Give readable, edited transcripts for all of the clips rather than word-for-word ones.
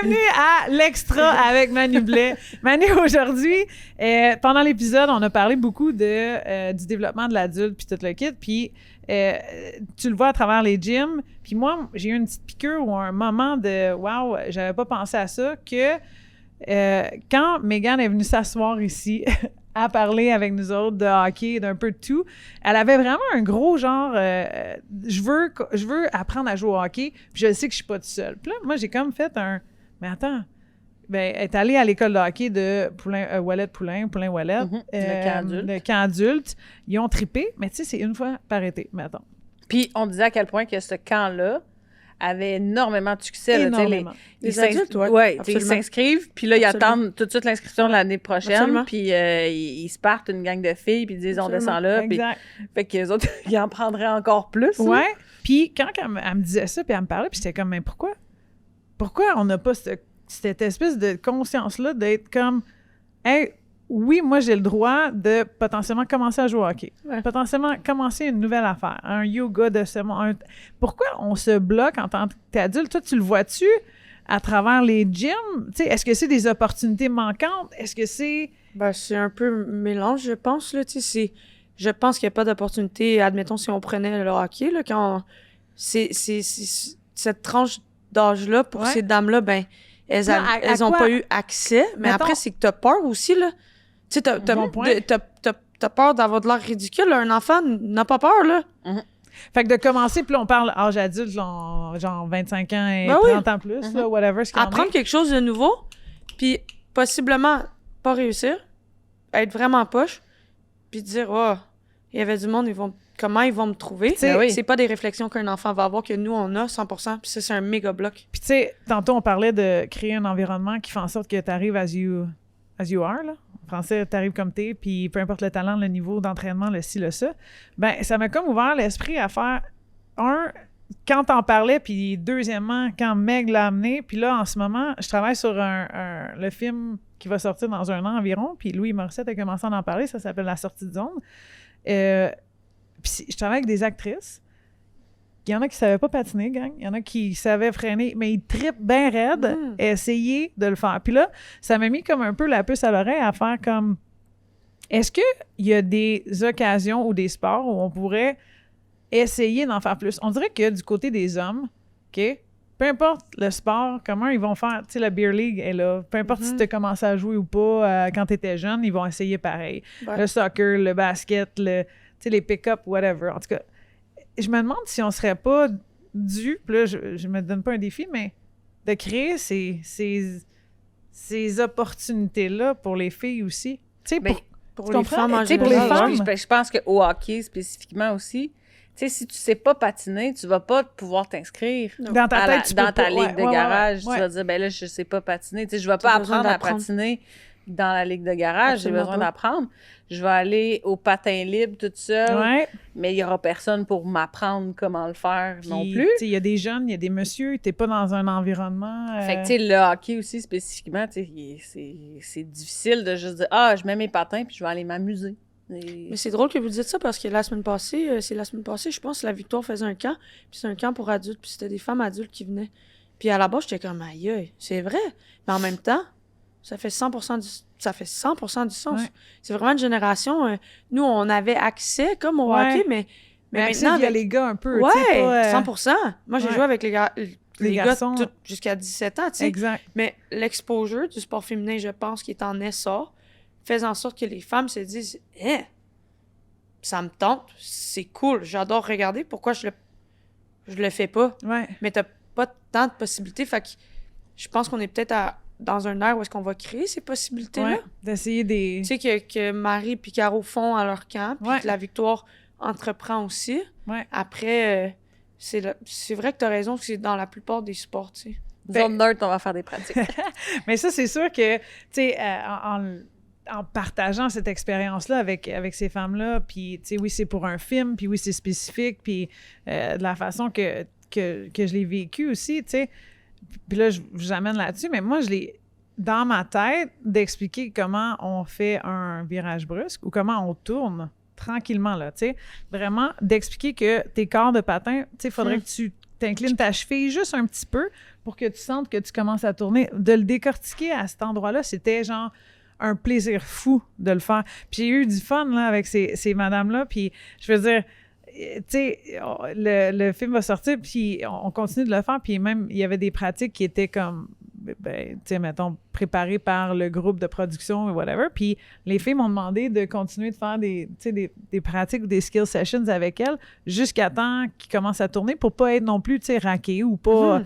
Bienvenue à l'Extra avec Manu Blais. Manu, aujourd'hui, pendant l'épisode, on a parlé beaucoup du développement de l'adulte puis tout le kit. Puis tu le vois à travers les gyms. Puis moi, j'ai eu une petite piqûre ou un moment de « Wow, j'avais pas pensé à ça » que quand Megan est venue s'asseoir ici à parler avec nous autres de hockey, d'un peu de tout, elle avait vraiment un gros genre je veux apprendre à jouer au hockey, puis je sais que je suis pas toute seule. Puis là, moi, j'ai comme fait mais attends, ben, elle est allée à l'école de hockey de Poulain-Ouellet, le camp adulte. Ils ont trippé, mais tu sais, c'est une fois par été, mettons. Puis on disait à quel point que ce camp-là avait énormément de succès. Énormément. Les adultes, ils s'inscrivent, puis là, ils attendent tout de suite l'inscription de l'année prochaine, puis ils se partent une gang de filles, puis ils disent « on descend là », puis fait que les autres, ils en prendraient encore plus. Ouais, puis quand elle me disait ça, puis elle me parlait, puis j'étais comme « mais pourquoi on n'a pas cette espèce de conscience-là d'être comme « hey, oui, moi, j'ai le droit de potentiellement commencer à jouer au hockey. Potentiellement commencer une nouvelle affaire, un yoga de ce monde. Pourquoi on se bloque en tant qu'adulte? Toi, tu le vois-tu à travers les gyms? T'sais, est-ce que c'est des opportunités manquantes? Est-ce que c'est... Ben, c'est un peu mélange, je pense. Là, je pense qu'il n'y a pas d'opportunité. Admettons, si on prenait le hockey, là, quand c'est cette tranche d'âge-là, pour ces dames-là, ben, elles n'ont pas eu accès. Mais après, c'est que tu as peur aussi, là. Tu sais, t'as peur d'avoir de l'air ridicule. Un enfant n'a pas peur, là. Fait que de commencer, puis là, on parle âge adulte, genre 25 ans et 30 ans plus, là, whatever. Apprendre quelque chose de nouveau, puis possiblement pas réussir, être vraiment poche, puis dire « oh, il y avait du monde, comment ils vont me trouver? » C'est pas des réflexions qu'un enfant va avoir, que nous, on a 100%, puis ça, c'est un méga bloc. Puis tu sais, tantôt, on parlait de créer un environnement qui fait en sorte que tu arrives as you are, là. En français, t'arrives comme t'es, puis peu importe le talent, le niveau d'entraînement, le ci, le ça. Ben, ça m'a comme ouvert l'esprit à faire, quand t'en parlais, puis deuxièmement, quand Meg l'a amené, puis là, en ce moment, je travaille sur le film qui va sortir dans un an environ, puis Louis Morissette a commencé à en parler, ça s'appelle La sortie de zone. Puis je travaille avec des actrices. Il y en a qui ne savaient pas patiner, gang. Il y en a qui savaient freiner, mais ils trippent bien raide à essayer de le faire. Puis là, ça m'a mis comme un peu la puce à l'oreille à faire comme... Est-ce qu'il y a des occasions ou des sports où on pourrait essayer d'en faire plus? On dirait que du côté des hommes, OK, peu importe le sport, comment ils vont faire... Tu sais, la Beer League est là. Peu importe si tu as commencé à jouer ou pas quand tu étais jeune, ils vont essayer pareil. Ouais. Le soccer, le basket, les pick-up, whatever. En tout cas... Je me demande si on serait pas dû, puis là, je me donne pas un défi, mais de créer ces opportunités-là pour les filles aussi. Tu sais, pour les femmes en général. Pour les femmes, je pense qu'au hockey spécifiquement aussi, tu sais, si tu sais pas patiner, tu vas pas pouvoir t'inscrire dans ta tête, dans ta ligue de garage. Tu vas dire, ben là, je sais pas patiner. Tu sais, je vais pas apprendre à patiner dans la ligue de garage, j'ai besoin d'apprendre. Je vais aller au patin libre toute seule, mais il n'y aura personne pour m'apprendre comment le faire non plus. Il y a des jeunes, il y a des messieurs, tu n'es pas dans un environnement... Fait que, tu sais, le hockey aussi, spécifiquement, c'est difficile de juste dire « Ah, je mets mes patins puis je vais aller m'amuser. » Mais c'est drôle que vous dites ça parce que la semaine passée, je pense, la Victoire faisait un camp, puis c'est un camp pour adultes, puis c'était des femmes adultes qui venaient. Puis à la base, j'étais comme « Aïe, c'est vrai! » Mais en même temps, ça fait 100% du sens. Ouais. C'est vraiment une génération... nous, on avait accès comme au hockey, mais maintenant... Il y a les gars un peu, ouais, pas, 100%. Moi, j'ai joué avec les gars jusqu'à 17 ans, tu sais. Exact. Mais l'exposure du sport féminin, je pense, qui est en essor, fait en sorte que les femmes se disent « ça me tente, c'est cool, j'adore regarder, pourquoi je le fais pas? Ouais. » Mais t'as pas tant de possibilités, fait que je pense qu'on est peut-être dans un air où est-ce qu'on va créer ces possibilités-là. Ouais, d'essayer des... Tu sais, que Marie et Caro font à leur camp, puis que la Victoire entreprend aussi. Ouais. Après, c'est vrai que tu as raison que c'est dans la plupart des sports, tu sais. Zone neutre, on va faire des pratiques. Mais ça, c'est sûr que, tu sais, en partageant cette expérience-là avec ces femmes-là, puis, tu sais, oui, c'est pour un film, puis oui, c'est spécifique, puis de la façon que je l'ai vécu aussi, tu sais. Puis là, je vous amène là-dessus, mais moi, je l'ai dans ma tête d'expliquer comment on fait un virage brusque ou comment on tourne tranquillement, là, tu sais. Vraiment, d'expliquer que tes corps de patin, tu sais, il faudrait que tu t'inclines ta cheville juste un petit peu pour que tu sentes que tu commences à tourner. De le décortiquer à cet endroit-là, c'était genre un plaisir fou de le faire. Puis j'ai eu du fun là, avec ces madames-là, puis je veux dire, tu sais, le film va sortir, puis on continue de le faire, puis même, il y avait des pratiques qui étaient comme, ben, tu sais, mettons, préparées par le groupe de production ou whatever, puis les filles m'ont demandé de continuer de faire des pratiques ou des skill sessions avec elles jusqu'à temps qu'ils commencent à tourner pour pas être non plus, tu sais, raqués ou pas...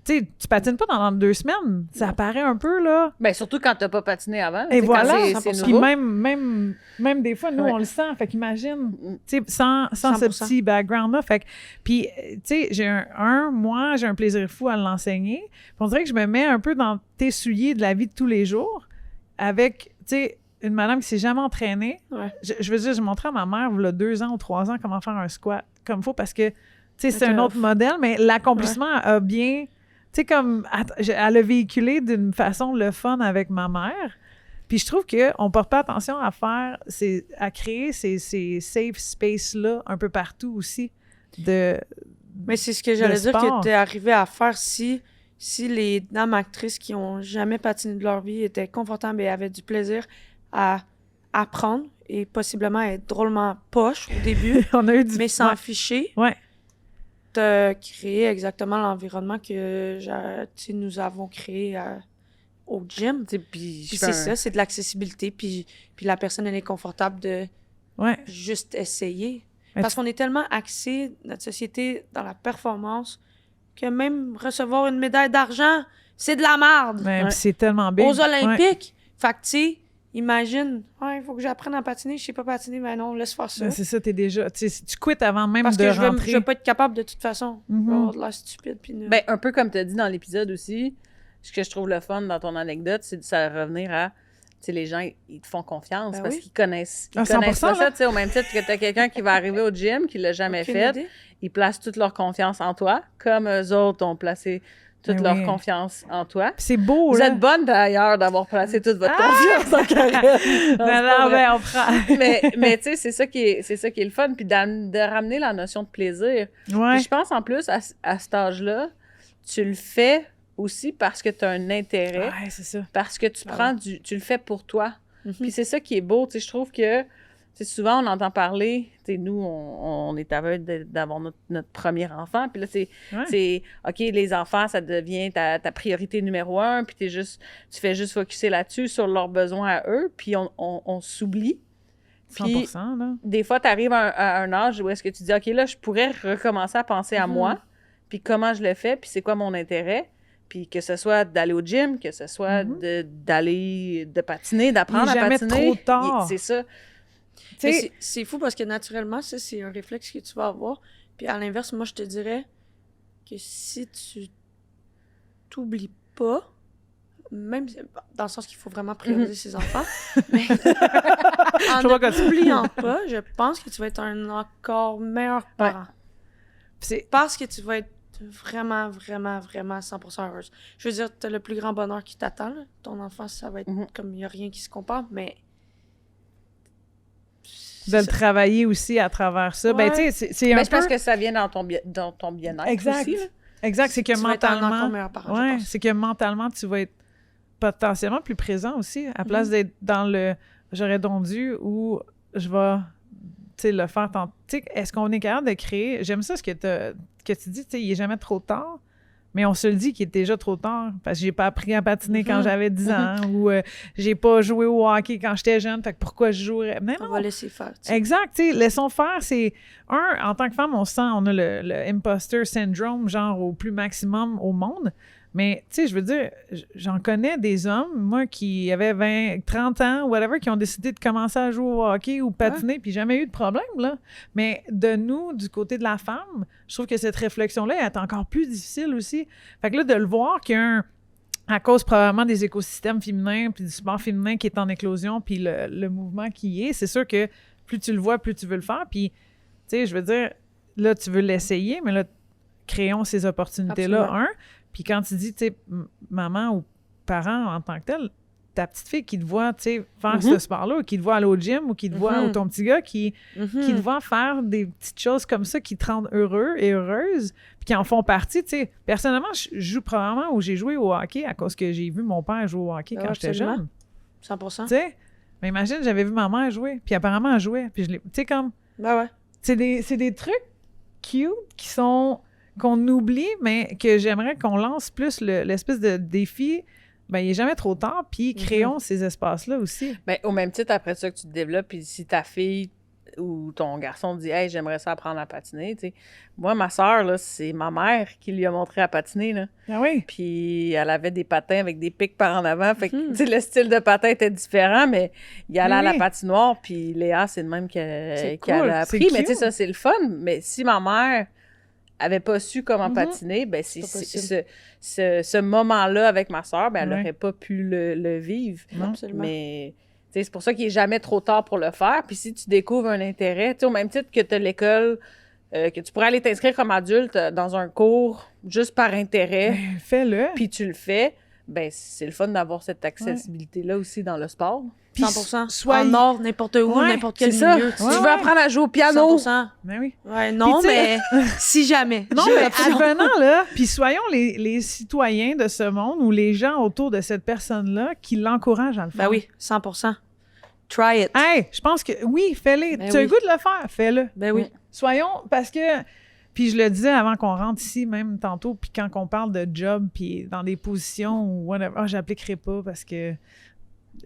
Tu sais, tu patines pas dans 2 semaines. Ça apparaît un peu, là. Ben, surtout quand t'as pas patiné avant. Et voilà. C'est Puis nouveau. même des fois, nous, on le sent. Fait qu'imagine, tu sais, sans ce petit background-là. Fait que, puis, tu sais, j'ai un plaisir fou à l'enseigner. Puis on dirait que je me mets un peu dans tes souliers de la vie de tous les jours avec, tu sais, une madame qui s'est jamais entraînée. Ouais. Je veux dire, j'ai montré à ma mère, il y a 2 ans ou 3 ans, comment faire un squat comme il faut parce que, tu sais, c'est un autre modèle, mais l'accomplissement a bien... Tu sais, comme, elle a véhiculé d'une façon le fun avec ma mère. Puis je trouve qu'on ne porte pas attention à créer ces safe spaces-là un peu partout aussi. Mais c'est ce que j'allais dire que tu es arrivé à faire si les dames actrices qui ont jamais patiné de leur vie étaient confortables et avaient du plaisir à apprendre et possiblement être drôlement poche au début, mais s'en ficher. Ouais. De créer exactement l'environnement que nous avons créé au gym. Puis c'est ça, c'est de l'accessibilité. Puis la personne, elle est confortable de juste essayer. Parce qu'on est tellement axé, notre société, dans la performance, que même recevoir une médaille d'argent, c'est de la merde. Ouais. C'est tellement big. Aux Olympiques. Fait que, tu sais, imagine, il faut que j'apprenne à patiner, je sais pas patiner, mais non, laisse faire ça. Ben c'est ça, t'es déjà... Tu quittes avant même parce de rentrer. Parce que je vais pas être capable de toute façon. Je vais avoir de l'air stupide. Ben, un peu comme tu as dit dans l'épisode aussi, ce que je trouve le fun dans ton anecdote, c'est de ça revenir à... Tu sais, les gens, ils te font confiance parce qu'ils connaissent pas ça. Tu sais, au même titre que tu as quelqu'un qui va arriver au gym, qui l'a jamais fait, ils placent toute leur confiance en toi, comme eux autres ont placé... toute leur confiance en toi. C'est beau, Vous êtes bonne, d'ailleurs, d'avoir placé toute votre confiance en Karine. Non, on prend... mais tu sais, c'est ça qui est le fun, puis de ramener la notion de plaisir. Ouais. Puis je pense, en plus, à cet âge-là, tu le fais aussi parce que tu as un intérêt. Ouais, c'est ça. Parce que tu tu le fais pour toi. Puis c'est ça qui est beau, tu sais, je trouve que souvent, on entend parler, nous, on est aveugle d'avoir notre premier enfant, puis là, c'est OK, les enfants, ça devient ta priorité numéro 1, puis tu fais juste focusser là-dessus, sur leurs besoins à eux, puis on s'oublie. 100%, là. Des fois, tu arrives à un âge où est-ce que tu dis, OK, là, je pourrais recommencer à penser à moi, puis comment je le fais, puis c'est quoi mon intérêt, puis que ce soit d'aller au gym, que ce soit de patiner, d'apprendre à patiner. Jamais trop tard. C'est ça. C'est fou parce que naturellement, ça, c'est un réflexe que tu vas avoir. Puis à l'inverse, moi, je te dirais que si tu t'oublies pas, même dans le sens qu'il faut vraiment prioriser ses enfants, mais en ne t'oubliant pas, je pense que tu vas être un encore meilleur parent. Parce que tu vas être vraiment, vraiment, vraiment 100% heureuse. Je veux dire, tu as le plus grand bonheur qui t'attend. Là. Ton enfant, ça va être comme il n'y a rien qui se compare, mais... De le travailler aussi à travers ça. Ouais. Ben, tu sais, c'est un peu... Je pense que ça vient dans ton bien-être exact. aussi. Là. Exact, c'est que tu mentalement... vas être un encore meilleur parent, je pense. C'est que mentalement, tu vas être potentiellement plus présent aussi, à place d'être dans le « j'aurais donc dû » ou « je vais le faire tant... » Tu sais, est-ce qu'on est capable de créer... J'aime ça, ce que tu dis, tu sais, il n'est jamais trop tard. Mais on se le dit qu'il est déjà trop tard parce que j'ai pas appris à patiner quand j'avais 10 ans ou j'ai pas joué au hockey quand j'étais jeune, fait que pourquoi je jouerais? Mais non. On va laisser faire. T'sais. Exact, tu sais, laissons faire. C'est en tant que femme, on a le imposter syndrome, genre au plus maximum au monde. Mais, tu sais, je veux dire, j'en connais des hommes, moi, qui avaient 20, 30 ans, whatever, qui ont décidé de commencer à jouer au hockey ou patiner, puis jamais eu de problème, là. Mais de nous, du côté de la femme, je trouve que cette réflexion-là est encore plus difficile aussi. Fait que là, de le voir qu'il y a à cause probablement des écosystèmes féminins, puis du sport féminin qui est en éclosion, puis le mouvement qui y est, c'est sûr que plus tu le vois, plus tu veux le faire. Puis, tu sais, je veux dire, là, tu veux l'essayer, mais là, créons ces opportunités-là, Puis quand tu dis, tu sais, maman ou parent en tant que tel, ta petite fille qui te voit, tu sais, faire ce sport-là, ou qui te voit aller au gym, ou qui te voit, ou ton petit gars qui te voit faire des petites choses comme ça qui te rendent heureux et heureuse, puis qui en font partie, tu sais. Personnellement, je joue probablement où j'ai joué au hockey à cause que j'ai vu mon père jouer au hockey quand j'étais jeune. 100%. Tu sais, mais imagine, j'avais vu ma mère jouer, puis apparemment, elle jouait, puis je l'ai... Tu sais, comme... Ben ouais. C'est des trucs cute qu'on oublie, mais que j'aimerais qu'on lance plus l'espèce de défi. Ben, il n'est jamais trop tard, puis créons ces espaces-là aussi. Ben, au même titre, après ça que tu te développes, puis si ta fille ou ton garçon dit « Hey, j'aimerais ça apprendre à patiner », tu sais. Moi, ma sœur, là, c'est ma mère qui lui a montré à patiner, là. Ah oui? Puis elle avait des patins avec des pics par en avant. Fait que, tu sais, le style de patin était différent, mais il allait à la patinoire, puis Léa, c'est le même qu'elle a appris. Mais tu sais, ça, c'est le fun. Mais si ma mère avait pas su comment patiner, ben ce moment-là avec ma sœur, ben elle n'aurait pas pu le vivre. Absolument. Mais... c'est pour ça qu'il n'est jamais trop tard pour le faire. Puis si tu découvres un intérêt, au même titre que tu as l'école, que tu pourrais aller t'inscrire comme adulte dans un cours juste par intérêt. Ben, fais-le. Puis tu le fais. Ben c'est le fun d'avoir cette accessibilité-là aussi dans le sport. Puis 100%. En nord, n'importe où, n'importe quel milieu. Si tu veux apprendre à jouer au piano. 100%. Ben oui. Ouais, non, mais si jamais. Non, mais advenant, là, puis soyons les citoyens de ce monde ou les gens autour de cette personne-là qui l'encouragent à le faire. Ben oui, 100%. Try it. Hey, je pense que oui, fais-le. Ben tu as le goût de le faire, fais-le. Ben oui. Soyons, parce que, puis je le disais avant qu'on rentre ici, même tantôt, puis quand on parle de job, puis dans des positions ou whatever, j'appliquerai pas parce que...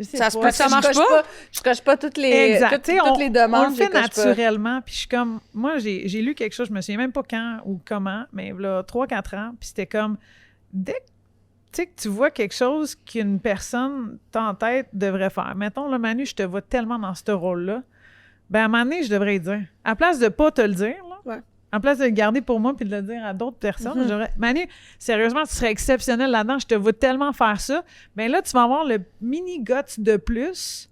Ça se peut que ça marche pas. Je coche pas toutes les demandes. On le fait naturellement, puis je suis comme... Moi, j'ai lu quelque chose, je me souviens même pas quand ou comment, mais là, 3-4 ans, puis c'était comme... Dès que tu vois quelque chose qu'une personne en tête devrait faire. Mettons, là, Manu, je te vois tellement dans ce rôle-là. Ben, à un moment donné, je devrais dire. À place de pas te le dire, là, en place de le garder pour moi puis de le dire à d'autres personnes, je devrais... Manu, sérieusement, tu serais exceptionnel là-dedans. Je te vois tellement faire ça. Ben là, tu vas avoir le mini-guts de plus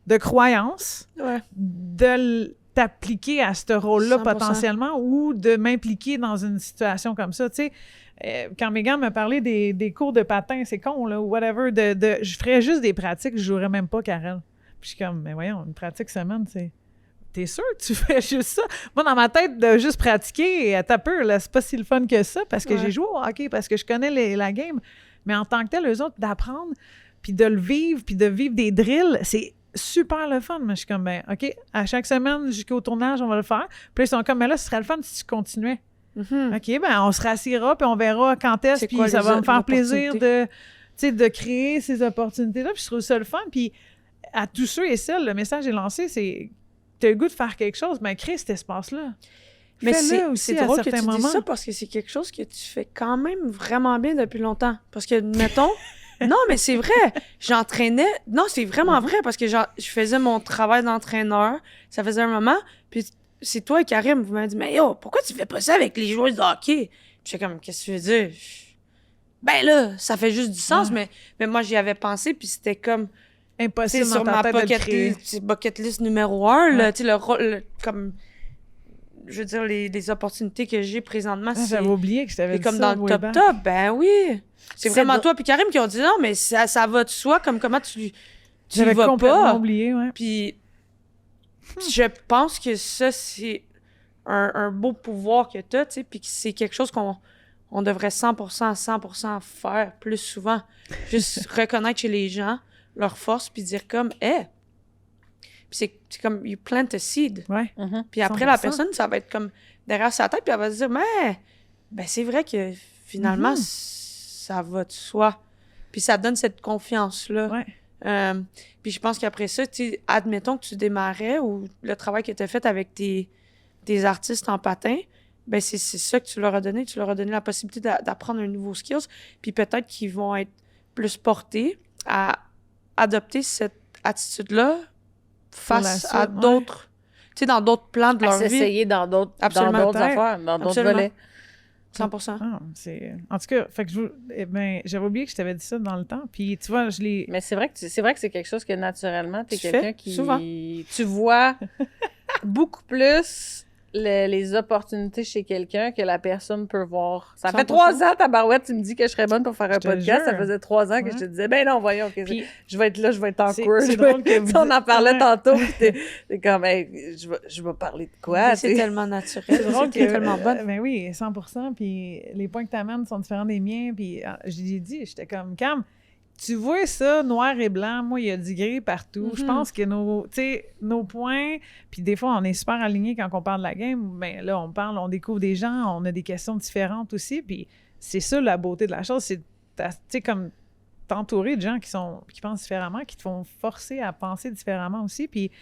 de croyance de t'appliquer à ce rôle-là 100%. Potentiellement ou de m'impliquer dans une situation comme ça, tu sais. Quand Megan me parlait des cours de patin, c'est con, là, ou whatever, je ferais juste des pratiques, je jouerais même pas Karel. Puis je suis comme, mais voyons, une pratique semaine, c'est... T'es sûr que tu fais juste ça? Moi, dans ma tête, de juste pratiquer, t'as peur, là, c'est pas si le fun que ça, parce que j'ai joué au hockey, parce que je connais la game. Mais en tant que tel, eux autres, d'apprendre, puis de le vivre, puis de vivre des drills, c'est super le fun. Mais je suis comme, ben, OK, à chaque semaine, jusqu'au tournage, on va le faire. Puis là, ils sont comme, mais là, ce serait le fun si tu continuais. OK, ben on se rassira, puis on verra quand est-ce, puis ça va me faire plaisir de créer ces opportunités-là, puis je trouve ça le fun. Puis à tous ceux et celles, le message est lancé, c'est t'as le goût de faire quelque chose, mais crée cet espace-là. Mais c'est drôle que tu moments. dis ça parce que c'est quelque chose que tu fais quand même vraiment bien depuis longtemps. Parce que, mettons... non, mais c'est vrai. J'entraînais... Non, c'est vraiment vrai parce que je faisais mon travail d'entraîneur. Ça faisait un moment, puis c'est toi et Karim, vous m'avez dit « Mais yo, pourquoi tu fais pas ça avec les joueurs de hockey? » Puis j'étais comme « Qu'est-ce que tu veux dire? » Ben là, ça fait juste du sens, mais moi, j'y avais pensé, puis c'était comme... Impossible sur ma bucket list numéro 1, là, tu sais, le rôle, comme... Je veux dire, les opportunités que j'ai présentement, c'est... J'avais oublié que je t'avais dit comme ça. Comme dans le top, ben oui! C'est vraiment toi puis Karim qui ont dit « Non, mais ça va de soi, comme comment tu j'avais vas complètement pas. » oublié, ouais. Puis je pense que ça, c'est un beau pouvoir que t'as, tu sais, puis que c'est quelque chose qu'on devrait 100% faire plus souvent. Juste reconnaître chez les gens leur force, puis dire comme « Hey! » Puis c'est comme « You plant a seed. » Ouais. Puis après, 100%. La personne, ça va être comme derrière sa tête, puis elle va se dire « Mais ben c'est vrai que finalement, ça va de soi. » Puis ça donne cette confiance-là. Ouais. Puis je pense qu'après ça, tu sais, admettons que tu démarrais ou le travail que tu as fait avec tes artistes en patin, ben c'est ça que tu leur as donné. Tu leur as donné la possibilité d'apprendre un nouveau skills, puis peut-être qu'ils vont être plus portés à adopter cette attitude-là face à d'autres, tu sais, dans d'autres plans de leur vie. S'essayer dans d'autres affaires, dans d'autres volets. 100%. Ah, en tout cas, fait que j'avais oublié que je t'avais dit ça dans le temps, puis tu vois, je l'ai... Mais c'est vrai que c'est quelque chose que naturellement, t'es tu quelqu'un fais, qui... souvent. Tu vois beaucoup plus les opportunités chez quelqu'un que la personne peut voir. Ça fait 3 ans, tabarouette, tu me dis que je serais bonne pour faire un podcast. Ça faisait 3 ans que je te disais, ben non, voyons, je vais être là, je vais être awkward. C'est drôle que on en parlait tantôt, puis t'es comme, hey, je vais parler de quoi? C'est tellement naturel. C'est drôle que tellement bonne. Ben oui, 100%, puis les points que t'amènes sont différents des miens, puis j'ai dit, j'étais comme, Cam, tu vois ça, noir et blanc, moi, il y a du gris partout. Je pense que nos points, puis des fois, on est super alignés quand on parle de la game, mais là, on découvre des gens, on a des questions différentes aussi, puis c'est ça la beauté de la chose, c'est, tu sais, comme t'entourer de gens qui pensent différemment, qui te font forcer à penser différemment aussi, puis, tu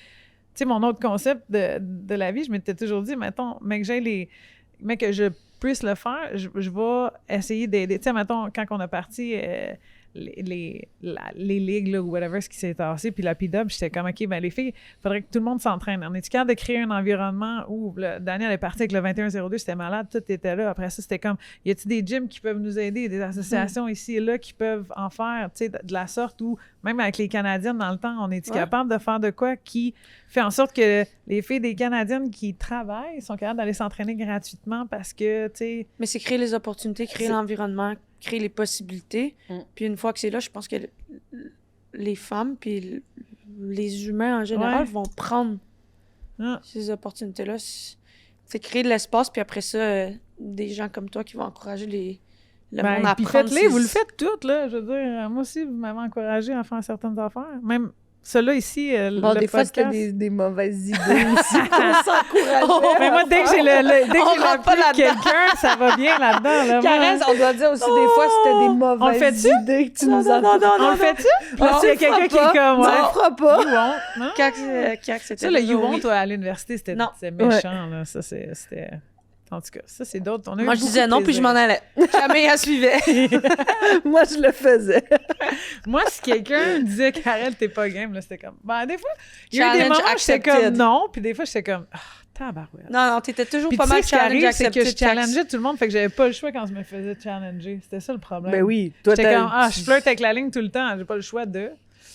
sais, mon autre concept de la vie, je m'étais toujours dit, mettons, mais que je puisse le faire, je vais essayer d'aider. Tu sais, mettons, quand on a parti... les ligues, là, ou whatever, ce qui s'est tassé, puis la P-Dub, j'étais comme, OK, ben les filles, il faudrait que tout le monde s'entraîne. On est capable de créer un environnement où Daniel est parti avec le 21-02, c'était malade, tout était là. Après ça, c'était comme, y a-t-il des gyms qui peuvent nous aider, des associations ici et là qui peuvent en faire, tu sais, de la sorte où, même avec les Canadiennes, dans le temps, on est capable de faire de quoi qui fait en sorte que les filles des Canadiennes qui travaillent sont capables d'aller s'entraîner gratuitement parce que, tu sais... Mais c'est créer les opportunités, créer l'environnement, créer les possibilités. Puis une fois que c'est là, je pense que les femmes puis les humains en général vont prendre ces opportunités-là. C'est créer de l'espace, puis après ça, des gens comme toi qui vont encourager le monde à puis prendre... faites-les, vous le faites toutes, là. Je veux dire, moi aussi, vous m'avez encouragé à faire certaines affaires. Même... Ceux-là ici, bon, des fois, c'était des mauvaises idées aussi. On s'encourageait. Mais moi, dès que j'ai l'appui de quelqu'un, ça va bien là-dedans. Là, Caresse, on doit dire aussi, des fois, c'était des mauvaises idées que tu nous as... On le fait-tu? Là, s'il y a quelqu'un qui est comme... On le fera pas. C'était ça, le You Won't à l'université, c'était méchant. Là. Ça, c'était... En tout cas, ça, c'est d'autres. Moi, je disais non, puis je m'en allais. Jamais elle suivait. Moi, je le faisais. Moi, si quelqu'un disait « Karel, t'es pas game », là, c'était comme... Ben, des fois, il y a eu des moments où j'étais comme « non », puis des fois, j'étais comme « tabarouette ». Non, t'étais toujours puis pas mal challenge accepted. C'est que je challengeais tout le monde, fait que j'avais pas le choix quand je me faisais challenger. C'était ça, le problème. Ben oui. Toi, j'étais comme « je flirte avec la ligne tout le temps, j'ai pas le choix de... »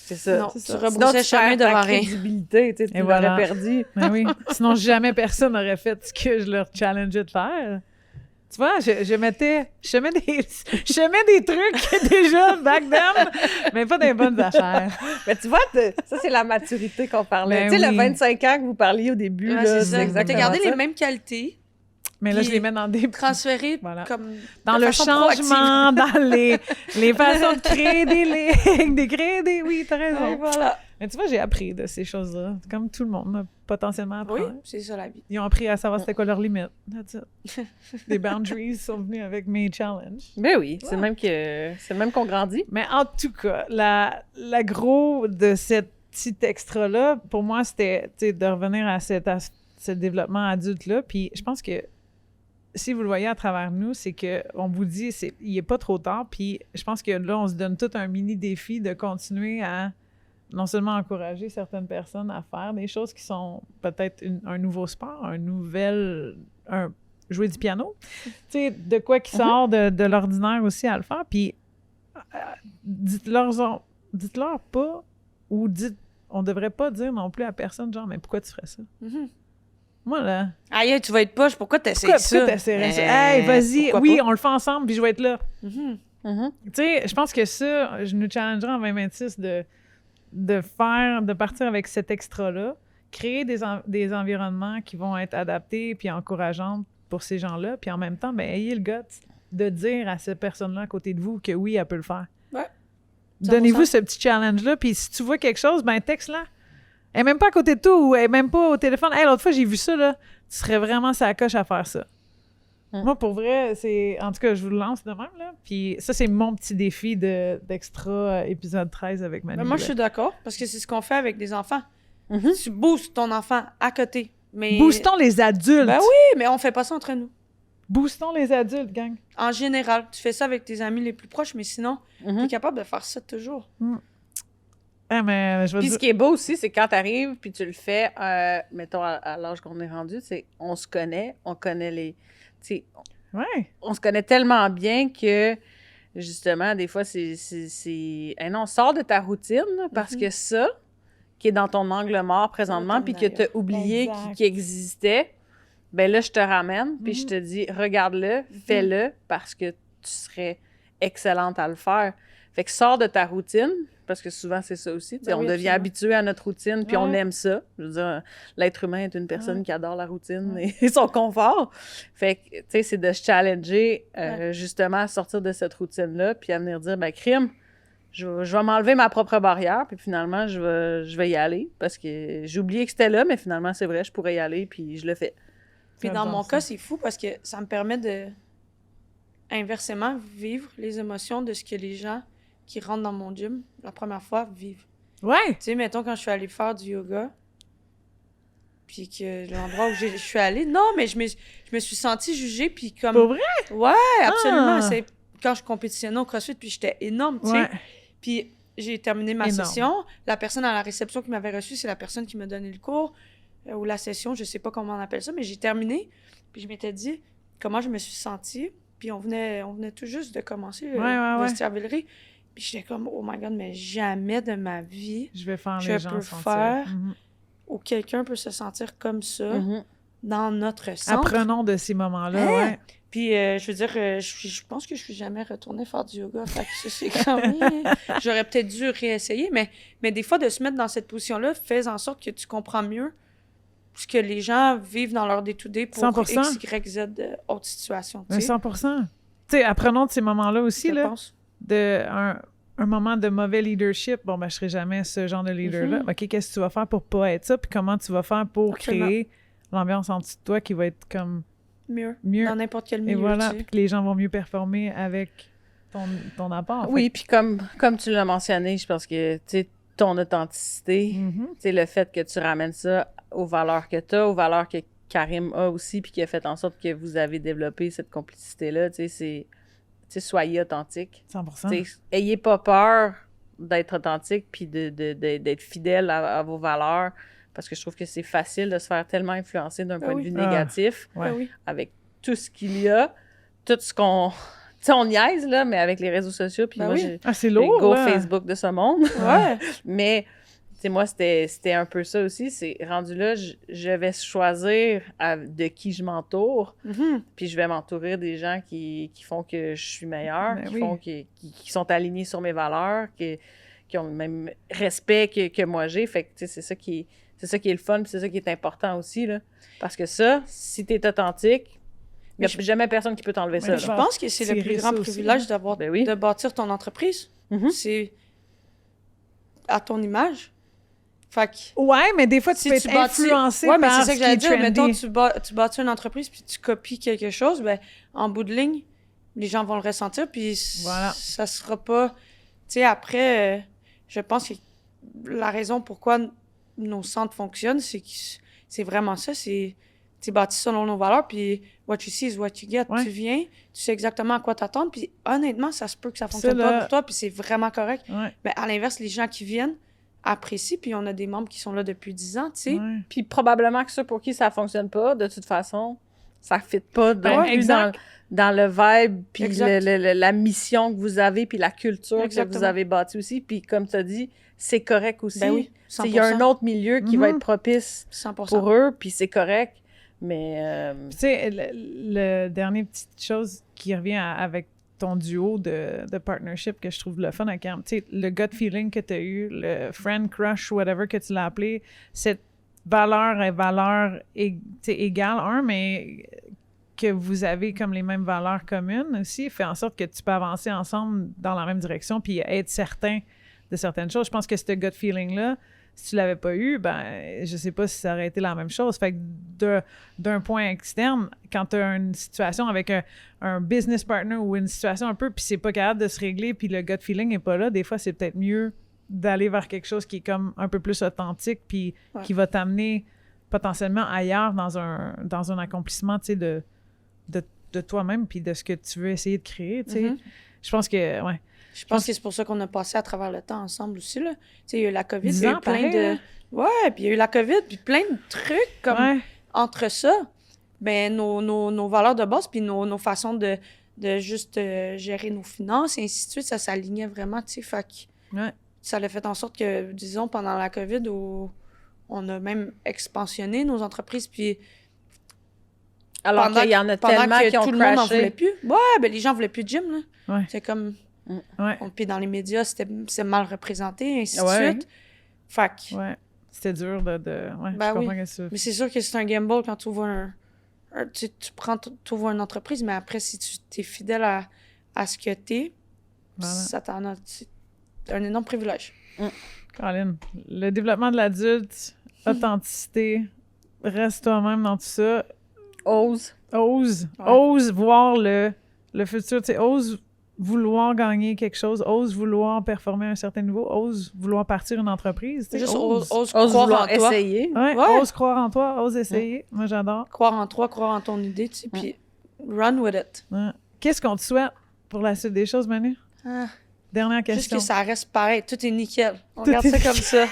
C'est ça. Non, tu rebroussais chemin devant rien. Crédibilité, tu l'aurais perdu. Ben oui. Sinon, jamais personne n'aurait fait ce que je leur challengeais de faire. Tu vois, je mets des trucs déjà back then, mais pas des bonnes affaires. Mais tu vois, ça, c'est la maturité qu'on parlait. Tu sais, le 25 ans que vous parliez au début, là, c'est exactement ça. T'as gardé les mêmes qualités. Mais là, je les mets dans des... Transférés comme dans le changement, dans les façons de créer des ligues, Oui, t'as raison. Voilà. Mais tu vois, j'ai appris de ces choses-là. Comme tout le monde a potentiellement appris. Oui, c'est ça la vie. Ils ont appris à savoir c'était quoi leurs limites. That's it. Les boundaries sont venus avec mes challenges. Ben oui, c'est le même qu'on grandit. Mais en tout cas, la gros de cette petit extra-là, pour moi, c'était de revenir à ce développement adulte-là. Puis je pense que si vous le voyez à travers nous, c'est qu'on vous dit il n'est pas trop tard. Puis je pense que là, on se donne tout un mini défi de continuer à non seulement encourager certaines personnes à faire des choses qui sont peut-être un nouveau sport, jouer du piano, tu sais, de quoi qui sort de l'ordinaire aussi à le faire. Puis dites-leur pas, ou on devrait pas dire non plus à personne, genre, mais pourquoi tu ferais ça? Moi, là... Aïe, tu vas être poche, pourquoi t'essayes ça? Pourquoi t'essaierais ça? Hey, vas-y, oui, on le fait ensemble, puis je vais être là. Tu sais, je pense que ça, je nous challengerai en 2026 de partir avec cet extra-là, créer des environnements qui vont être adaptés puis encourageants pour ces gens-là, puis en même temps, ben ayez le guts de dire à cette personne-là à côté de vous que oui, elle peut le faire. Ouais. Donnez-vous ce petit challenge-là, puis si tu vois quelque chose, ben texte-la. Elle n'est même pas à côté de toi ou elle n'est même pas au téléphone. Hey, l'autre fois, j'ai vu ça, là. Tu serais vraiment sa coche à faire ça. Moi, pour vrai, c'est... En tout cas, je vous le lance de même, là. Puis ça, c'est mon petit défi d'extra épisode 13 avec Manu. Moi, je suis d'accord, parce que c'est ce qu'on fait avec des enfants. Tu boostes ton enfant à côté. Mais... Boostons les adultes! Ben oui, mais on fait pas ça entre nous. Boostons les adultes, gang. En général, tu fais ça avec tes amis les plus proches, mais sinon, t'es capable de faire ça toujours. Mais puis ce qui est beau aussi, c'est quand t'arrives puis tu le fais, mettons à l'âge qu'on est rendu, c'est on se connaît, on connaît les... On se connaît tellement bien que, justement, des fois, c'est hey non, sors de ta routine parce que ça, qui est dans ton angle mort présentement puis que t'as oublié qui existait, ben là, je te ramène, puis je te dis, regarde-le, fais-le, parce que tu serais excellente à le faire. Fait que sors de ta routine, parce que souvent, c'est ça aussi. On devient habitué à notre routine, puis on aime ça. Je veux dire, l'être humain est une personne qui adore la routine et son confort. Fait que, tu sais, c'est de se challenger, justement, à sortir de cette routine-là, puis à venir dire, ben, crime, je vais m'enlever ma propre barrière, puis finalement, je vais y aller, parce que j'ai oublié que c'était là, mais finalement, c'est vrai, je pourrais y aller, puis je le fais. Puis dans mon cas, c'est fou, parce que ça me permet de, inversement, vivre les émotions de ce que les gens qui rentrent dans mon gym la première fois vivent. Ouais! Tu sais, mettons, quand je suis allée faire du yoga, puis que l'endroit où je suis allée, non, mais je me suis sentie jugée, puis comme... Pour vrai? Ouais, absolument. C'est quand je compétitionnais au CrossFit, puis j'étais énorme, tu sais. Puis j'ai terminé ma session. La personne à la réception qui m'avait reçue, c'est la personne qui m'a donné le cours, ou la session, je sais pas comment on appelle ça, mais j'ai terminé, puis je m'étais dit comment je me suis sentie, puis on venait tout juste de commencer le vestiaire Villeray. Puis j'étais comme, oh my God, mais jamais de ma vie, je vais faire je peux faire ou quelqu'un peut se sentir comme ça dans notre centre. Apprenons de ces moments-là, Puis, je veux dire, je pense que je suis jamais retournée faire du yoga. Fait que ça, c'est quand même... J'aurais peut-être dû réessayer, mais des fois, de se mettre dans cette position-là fait en sorte que tu comprends mieux ce que les gens vivent dans leur day-to-day pour 100%. X, Y, Z, autres situations. 100%. Tu sais, apprenons de ces moments-là aussi, là. Un moment de mauvais leadership, bon, ben, je serai jamais ce genre de leader-là. OK, qu'est-ce que tu vas faire pour pas être ça? Puis comment tu vas faire pour créer l'ambiance en dessous de toi qui va être comme... Mieux. Dans n'importe quel milieu. Et voilà, puis que les gens vont mieux performer avec ton apport. Oui, puis comme tu l'as mentionné, je pense que, tu sais, ton authenticité, tu sais, le fait que tu ramènes ça aux valeurs que tu as, aux valeurs que Karim a aussi, puis qui a fait en sorte que vous avez développé cette complicité-là, tu sais, soyez authentique. 100%. Ayez pas peur d'être authentique puis d'être fidèle à vos valeurs, parce que je trouve que c'est facile de se faire tellement influencer d'un point de vue négatif avec tout ce qu'il y a, tout ce qu'on... Tu sais, on niaise, là, mais avec les réseaux sociaux, puis moi, c'est lourd, go Facebook de ce monde. Mais... Tu sais, moi, c'était un peu ça aussi. C'est rendu là, je vais choisir de qui je m'entoure, puis je vais m'entourer des gens qui font que je suis meilleure, qui sont alignés sur mes valeurs, qui ont le même respect que moi j'ai. Fait que, tu sais, c'est ça qui est le fun, puis c'est ça qui est important aussi, là. Parce que ça, si t'es authentique, il n'y a jamais personne qui peut t'enlever ça. Je pense que c'est le plus grand privilège d'avoir de bâtir ton entreprise. C'est à ton image. Ouais, mais des fois, tu peux être influencé par mais c'est ça que j'allais dire. trendy. Mettons, tu bâtis une entreprise puis tu copies quelque chose, ben en bout de ligne, les gens vont le ressentir puis ça sera pas... Tu sais, après, je pense que la raison pourquoi nos centres fonctionnent, c'est que c'est vraiment ça, c'est bâti selon nos valeurs, puis what you see is what you get. Tu viens, tu sais exactement à quoi t'attendre, puis honnêtement, ça se peut que ça fonctionne pas pour toi, puis c'est vraiment correct. Mais à l'inverse, les gens qui viennent apprécient, puis on a des membres qui sont là depuis 10 ans, tu sais. Puis probablement que ceux pour qui ça fonctionne pas, de toute façon, ça fit pas dans le vibe, puis la mission que vous avez, puis la culture que vous avez bâtie aussi. Puis comme tu as dit, c'est correct aussi. Il y a un autre milieu qui va être propice 100%. pour eux, puis c'est correct. Mais... Tu sais, le dernier petite chose qui revient avec ton duo de partnership que je trouve le fun à Cam, tu sais, le gut feeling que tu as eu, le friend crush, whatever que tu l'as appelé, cette valeur égale, mais que vous avez comme les mêmes valeurs communes aussi, fait en sorte que tu peux avancer ensemble dans la même direction puis être certain de certaines choses. Je pense que ce gut feeling-là, si tu l'avais pas eu, ben je sais pas si ça aurait été la même chose. Fait que d'un point externe, quand tu as une situation avec un business partner ou une situation un peu, puis c'est pas capable de se régler, puis le gut feeling est pas là, des fois, c'est peut-être mieux d'aller vers quelque chose qui est comme un peu plus authentique, puis qui va t'amener potentiellement ailleurs dans un accomplissement, tu sais, de toi-même, puis de ce que tu veux essayer de créer, tu sais. Je pense que, Je pense que c'est pour ça qu'on a passé à travers le temps ensemble aussi, là. Tu sais, il y a eu la COVID, il y a eu plein de... Ouais, puis il y a eu la COVID, puis plein de trucs comme entre ça. Ben, nos valeurs de base, puis nos façons de juste gérer nos finances, et ainsi de suite, ça s'alignait vraiment, tu sais, fait que ça l'a fait en sorte que, disons, pendant la COVID, où on a même expansionné nos entreprises, puis Alors qu'il y en a tellement qui ont tout le monde n'en voulait plus. Ouais, ben les gens voulaient plus de gym, là. Ouais. C'est comme... Ouais. Puis dans les médias, c'est mal représenté, et ainsi de suite. Fait que... Ouais. C'était dur de... Ouais, ben je comprends que ça... Mais c'est sûr que c'est un gamble quand tu ouvres tu ouvres une entreprise, mais après, si tu es fidèle à ce que t'es, ça t'en a... C'est un énorme privilège. Caroline, le développement de l'adulte, authenticité, reste toi-même dans tout ça. Ose voir le futur. Tu sais, ose vouloir gagner quelque chose, ose vouloir performer à un certain niveau, ose vouloir partir une entreprise. Juste ose croire en toi. Essayer. Ouais. Ose croire en toi, ose essayer. Moi, j'adore. Croire en toi, croire en ton idée, tu sais, puis run with it. Qu'est-ce qu'on te souhaite pour la suite des choses, Manu? Dernière question. Juste que ça reste pareil. Tout est nickel. On regarde ça comme ça.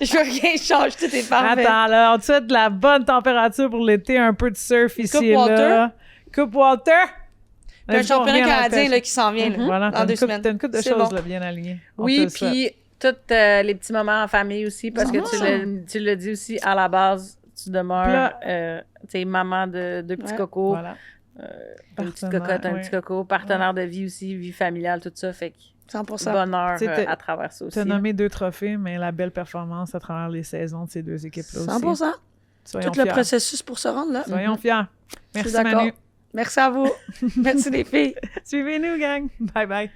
Je veux rien changer. Tout est parfait. Attends, là, on te souhaite de la bonne température pour l'été, un peu de surf ici et là. Coupe water. T'as un championnat canadien là, qui s'en vient là, dans 2 semaines. T'as une couple de choses là, bien alignées. Oui, puis tous les petits moments en famille aussi, parce que tu l'as dit aussi, à la base, tu demeures maman de 2 petits cocos. Voilà. Une petite cocotte, un petit coco, partenaire de vie aussi, vie familiale, tout ça, fait que 100%. Bonheur à travers ça aussi. Tu as nommé 2 trophées, mais la belle performance à travers les saisons de ces 2 équipes-là aussi. 100%. Soyons tout fiers. Le processus pour se rendre là. Soyons fiers. Merci Manu. Merci à vous. Merci les filles. Suivez-nous, gang. Bye bye.